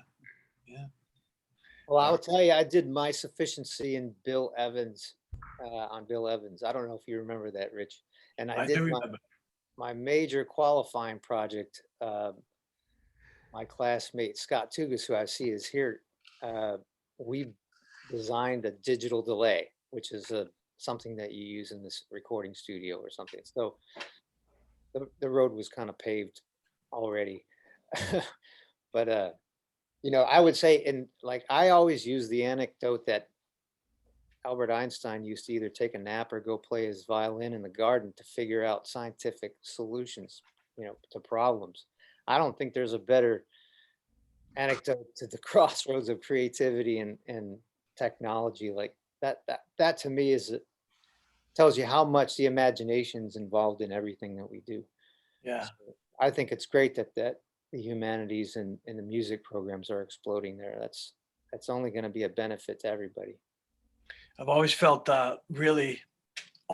Well, I'll tell you, I did my sufficiency in Bill Evans, on Bill Evans. I don't know if you remember that, Rich. And I
do
did
remember.
my major qualifying project. My classmate, Scott Tugas, who I see is here, we designed a digital delay, which is something that you use in this recording studio or something. So the road was kind of paved already. But you know, I would say, and like I always use the anecdote that Albert Einstein used to either take a nap or go play his violin in the garden to figure out scientific solutions, you know, to problems. I don't think there's a better anecdote to the crossroads of creativity and technology like that. That to me tells you how much the imagination's involved in everything that we do.
Yeah.
So I think it's great that the humanities and the music programs are exploding there. That's only going to be a benefit to everybody.
I've always felt really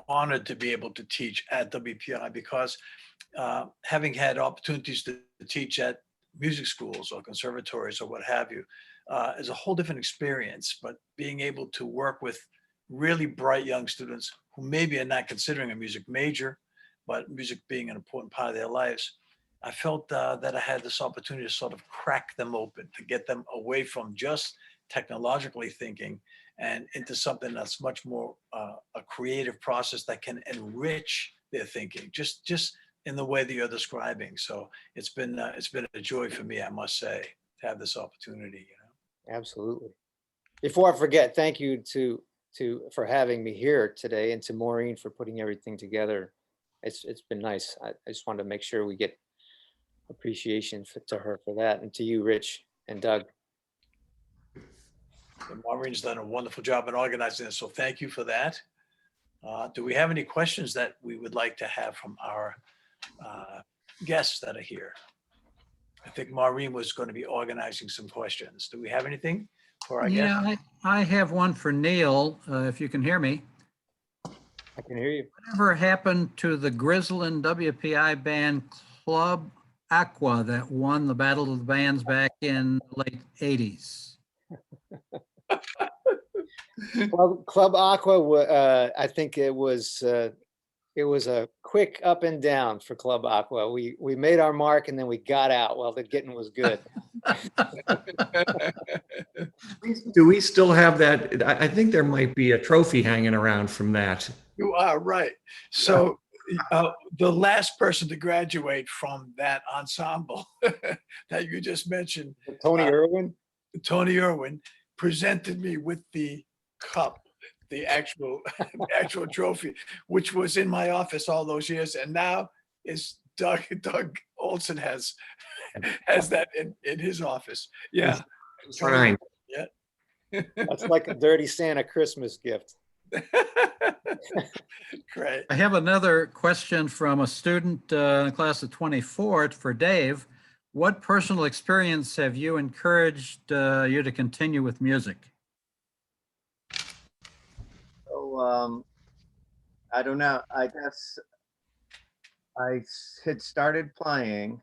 honored to be able to teach at WPI, because having had opportunities to teach at music schools or conservatories or what have you is a whole different experience. But being able to work with really bright young students who maybe are not considering a music major, but music being an important part of their lives, I felt that I had this opportunity to sort of crack them open, to get them away from just technologically thinking and into something that's much more a creative process that can enrich their thinking, just in the way that you're describing. So it's been a joy for me, I must say, to have this opportunity. You know?
Absolutely. Before I forget, thank you for having me here today, and to Maureen for putting everything together. It's been nice. I just wanted to make sure we get appreciation to her for that, and to you, Rich and Doug.
And Maureen's done a wonderful job in organizing this, so thank you for that. Do we have any questions that we would like to have from our guests that are here? I think Maureen was going to be organizing some questions. Do we have anything for our guests?
Yeah, I have one for Neil, if you can hear me.
I can hear you.
Whatever happened to the Grizzlin WPI band Club Aqua that won the Battle of the Bands back in the late 80s?
Well, Club Aqua, I think it was a quick up and down for Club Aqua. We made our mark and then we got out while the getting was good.
Do we still have that? I think there might be a trophy hanging around from that.
You are right. So the last person to graduate from that ensemble that you just mentioned,
Tony Irwin?
Tony Irwin, presented me with the cup, the actual actual trophy, which was in my office all those years, and now is Doug Olsen has that in his office. Yeah.
Fine.
Yeah.
That's like a dirty Santa Christmas gift.
Great.
I have another question from a student in the class of 24 for Dave. What personal experience have you encouraged you to continue with music?
So I don't know. I guess had started playing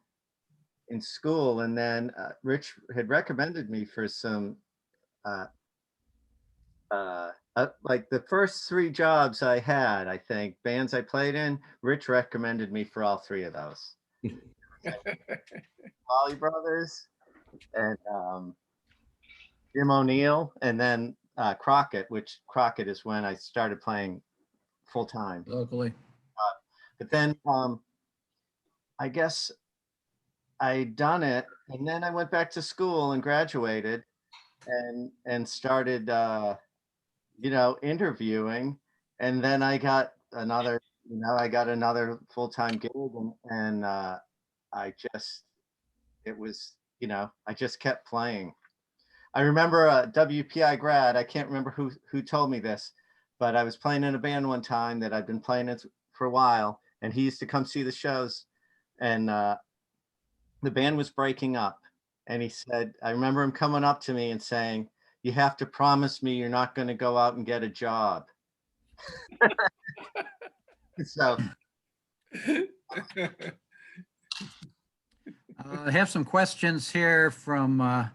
in school, and then Rich had recommended me for some like the first 3 jobs I had, I think, bands I played in, Rich recommended me for all 3 of those. Molly Brothers and Jim O'Neill, and then Crockett, which Crockett is when I started playing full time.
Locally.
But then I guess I'd done it, and then I went back to school and graduated and started interviewing, and then I got another full-time gig, and I just I just kept playing. I remember a WPI grad, I can't remember who told me this, but I was playing in a band one time that I'd been playing it for a while, and he used to come see the shows, and the band was breaking up, and he said, I remember him coming up to me and saying, "You have to promise me you're not going to go out and get a job." So
I have some questions here from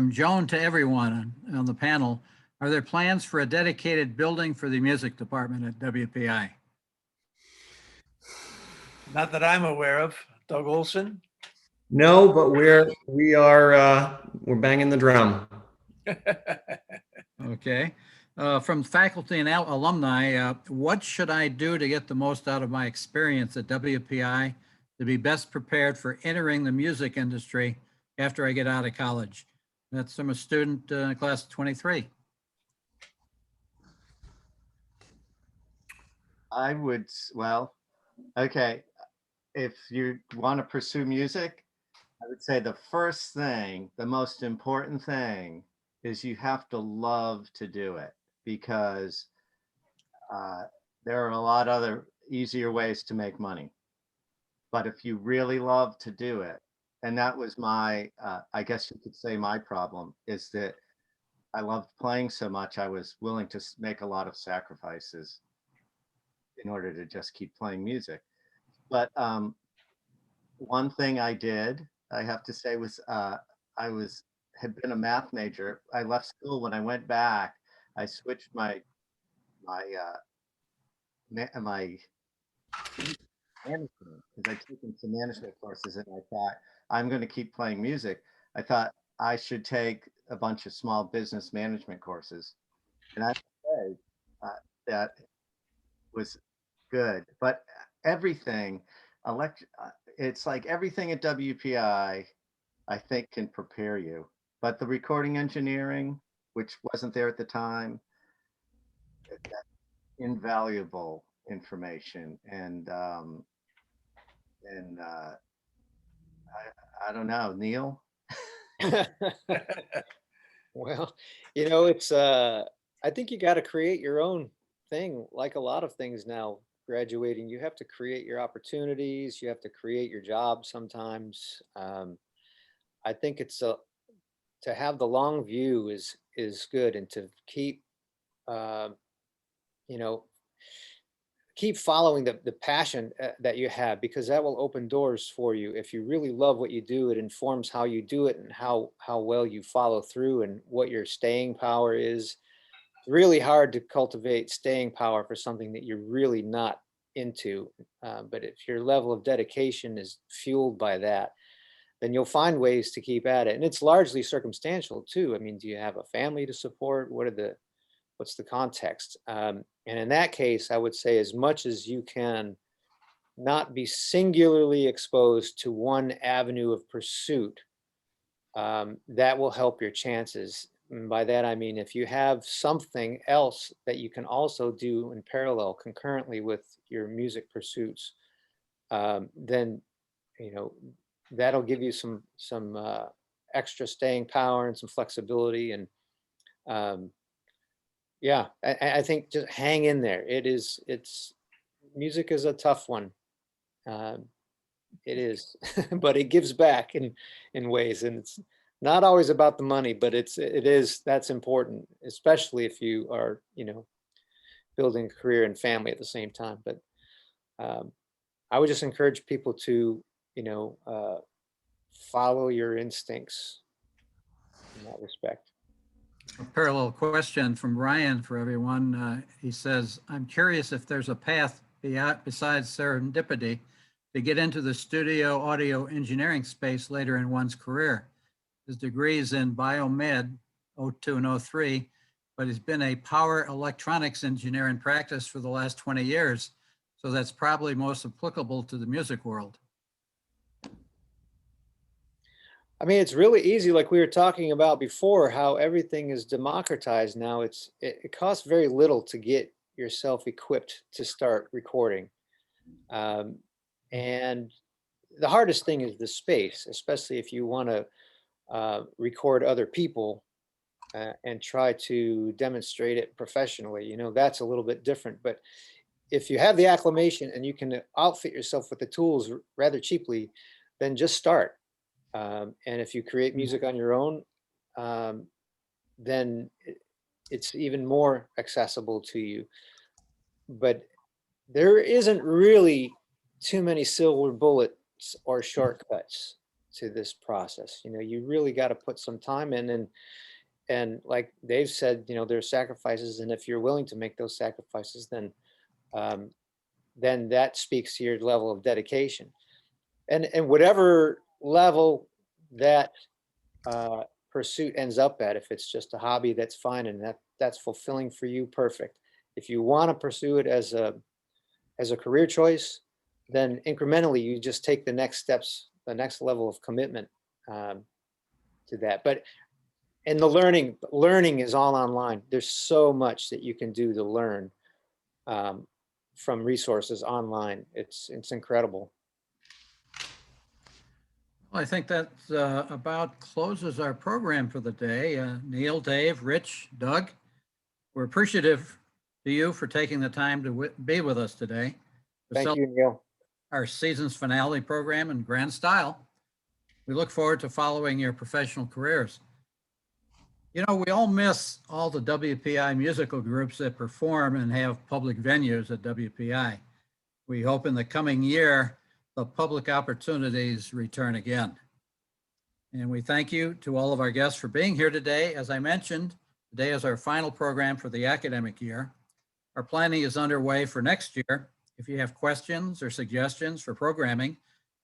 Joan to everyone on the panel. Are there plans for a dedicated building for the music department at WPI?
Not that I'm aware of. Doug Olsen?
No, but we're banging the drum.
Okay. From faculty and alumni, what should I do to get the most out of my experience at WPI to be best prepared for entering the music industry after I get out of college? That's from a student class of 23.
I would, well, okay, if you want to pursue music, I would say the first thing, the most important thing is you have to love to do it, because there are a lot other easier ways to make money. But if you really love to do it, and that was my, I guess you could say my problem, is that I loved playing so much, I was willing to make a lot of sacrifices in order to just keep playing music. But one thing I did, I have to say, was had been a math major. I left school. When I went back, I switched my management, because I'd taken some management courses, and I thought, I'm going to keep playing music. I thought I should take a bunch of small business management courses, and I say that was good. But everything, it's like everything at WPI, I think, can prepare you. But the recording engineering, which wasn't there at the time, invaluable information. And I don't know, Neil.
Well, it's I think you got to create your own thing, like a lot of things now. Graduating, you have to create your opportunities, you have to create your job sometimes. I think it's to have the long view is good, and to keep keep following the passion that you have, because that will open doors for you. If you really love what you do, it informs how you do it and how well you follow through, and what your staying power is. It's really hard to cultivate staying power for something that you're really not into. But if your level of dedication is fueled by that, then you'll find ways to keep at it. And it's largely circumstantial too. I mean, do you have a family to support? What's the context? And in that case, I would say as much as you can not be singularly exposed to one avenue of pursuit, that will help your chances. And by that, I mean, if you have something else that you can also do in parallel concurrently with your music pursuits, then, you know, that'll give you some extra staying power and some flexibility. And yeah, I think just hang in there. Music is a tough one. It is, but it gives back in ways, and it's not always about the money, but that's important, especially if you are, you know, building a career and family at the same time. But I would just encourage people to, you know, follow your instincts in that respect.
A parallel question from Ryan for everyone. He says, I'm curious if there's a path besides serendipity to get into the studio audio engineering space later in one's career. His degrees in biomed 02 and 03, but he's been a power electronics engineer in practice for the last 20 years. So that's probably most applicable to the music world.
I mean, it's really easy, like we were talking about before, how everything is democratized now. It costs very little to get yourself equipped to start recording. And the hardest thing is the space, especially if you want to record other people and try to demonstrate it professionally. You know, that's a little bit different. But if you have the acclimation and you can outfit yourself with the tools rather cheaply, then just start. And if you create music on your own, then it's even more accessible to you. But there isn't really too many silver bullets or shortcuts to this process. You know, you really got to put some time in, and like Dave said, you know, there are sacrifices, and if you're willing to make those sacrifices, then that speaks to your level of dedication. And whatever level that pursuit ends up at, if it's just a hobby, that's fine, and that's fulfilling for you, perfect. If you want to pursue it as a career choice, then incrementally you just take the next steps, the next level of commitment to that. But and the learning is all online. There's so much that you can do to learn from resources online. It's incredible.
Well, I think that about closes our program for the day. Neil, Dave, Rich, Doug, we're appreciative to you for taking the time to be with us today.
Thank you, Neil.
Our season's finale program in grand style. We look forward to following your professional careers. You know, we all miss all the WPI musical groups that perform and have public venues at WPI. We hope in the coming year, the public opportunities return again. And we thank you to all of our guests for being here today. As I mentioned, today is our final program for the academic year. Our planning is underway for next year. If you have questions or suggestions for programming,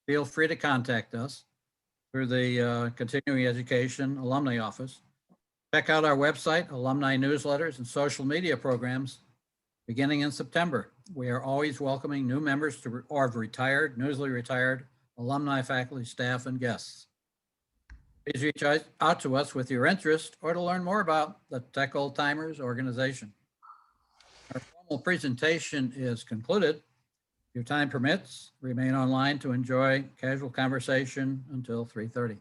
feel free to contact us through the Continuing Education Alumni Office. Check out our website, alumni newsletters, and social media programs beginning in September. We are always welcoming new members or retired, newly retired alumni, faculty, staff, and guests. Please reach out to us with your interest or to learn more about the Tech Old Timers organization. Our formal presentation is concluded. If your time permits, remain online to enjoy casual conversation until 3:30.